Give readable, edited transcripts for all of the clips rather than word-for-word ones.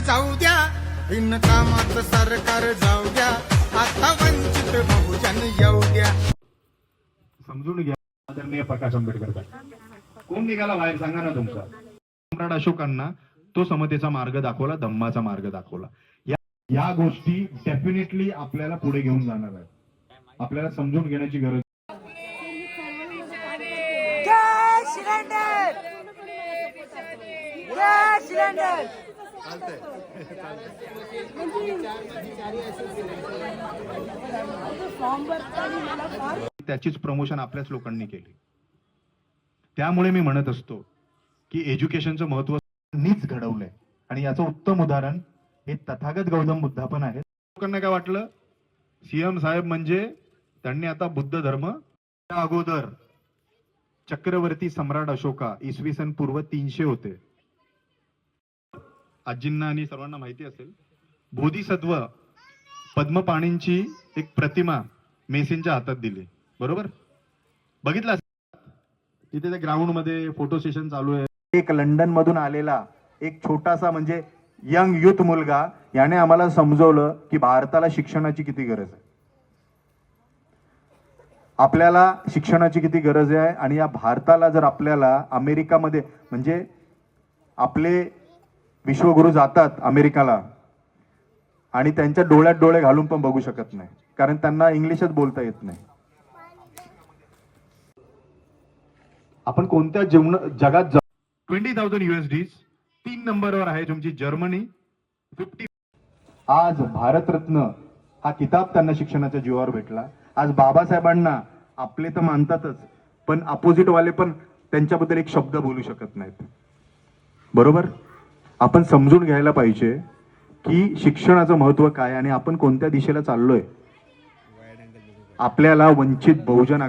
जाऊ द्या बिनकामाचं सरकार जाऊ द्या, आता वंचित बहुजन येऊ द्या. समजून घ्या. आदरणीय प्रकाश आंबेडकर कोण निघाला बाहेर सांगा ना तुमचा. सम्राट अशोकांना तो समतेचा मार्ग दाखवला, धम्माचा मार्ग दाखवला. या गोष्टी डेफिनेटली आपल्याला पुढे घेऊन जाणार आहे. आपल्याला समजून घेण्याची गरज. त्याचीच प्रमोशन आपल्याच लोकांनी केली. त्यामुळे मी म्हणत असतो की एज्युकेशनचं महत्व नीच घडवलंय आणि याचं उत्तम उदाहरण हे तथागत गौतम बुद्ध पण आहेत. लोकांना काय वाटलं सीएम साहेब म्हणजे त्यांनी आता बुद्ध धर्म. त्या अगोदर चक्रवर्ती सम्राट अशोका इसवी सन पूर्व 300 होते. आजींना आणि सर्वांना माहिती असेल बोधिसत्व पद्मपाणींची एक प्रतिमा मेसींच्या हातात दिली. बरोबर बघितलं तिथे त्या ग्राउंड मध्ये फोटो सेशन चालू आहे. एक लंडन मधून आलेला एक छोटासा म्हणजे यंग युथ मुलगा याने आम्हाला समजवलं की भारताला शिक्षणाची किती गरज आहे, आपल्याला शिक्षणाची किती गरज आहे. आणि या भारताला जर आपल्याला अमेरिकामध्ये म्हणजे आपले विश्वगुरु जातात अमेरिकाला आणि त्यांच्या डोळ्यात डोळे घालून पण बघू शकत नाही कारण त्यांना इंग्लिशच बोलता येत नाही. आपण कोणत्या जगात 20,000 USD 3 नंबरवर आहे तुमची जर्मनी 50. आज भारतरत्न हा किताब त्यांना शिक्षणाच्या जीवावर भेटला. आज बाबासाहेबांना आपले तर मानतातच पण अपोजिट वाले पण त्यांच्याबद्दल एक शब्द बोलू शकत नाहीत. बरोबर आपण समजून घ्यायला पाहिजे की शिक्षणाचं महत्व काय आणि आपण कोणत्या दिशेला चाललोय. आपल्याला वंचित बहुजन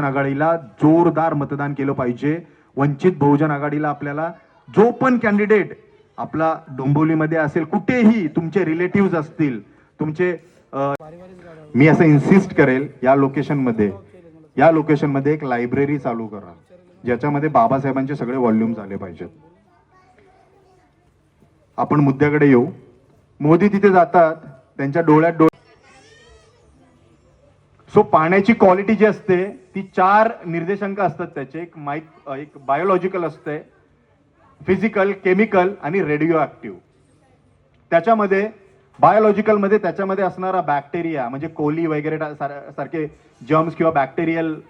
आघाडीला जोरदार मतदान केलं पाहिजे. वंचित बहुजन आघाडीला आपल्याला जो पण कॅन्डिडेट आपला डोंबिवलीमध्ये असेल कुठेही तुमचे रिलेटिव्ह असतील तुमचे मी असं इन्सिस्ट करेल या लोकेशनमध्ये एक लायब्ररी चालू करा ज्याच्यामध्ये बाबासाहेबांचे सगळे व्हॉल्यूम्स आले पाहिजेत. आपण मुद्द्याकडे येऊ. मोदी तिथे जातात त्यांच्या डोळ्यात डोळे. सो पाण्याची क्वालिटी जी असते ती 4 निर्देशांक असतात त्याचे. एक बायोलॉजिकल असते, फिजिकल, केमिकल आणि रेडिओ ऍक्टिव्ह. त्याच्यामध्ये बायोलॉजिकल मध्ये त्याच्यामध्ये असणारा बॅक्टेरिया म्हणजे कोली वगैरे सारखे जर्म्स किंवा बॅक्टेरियल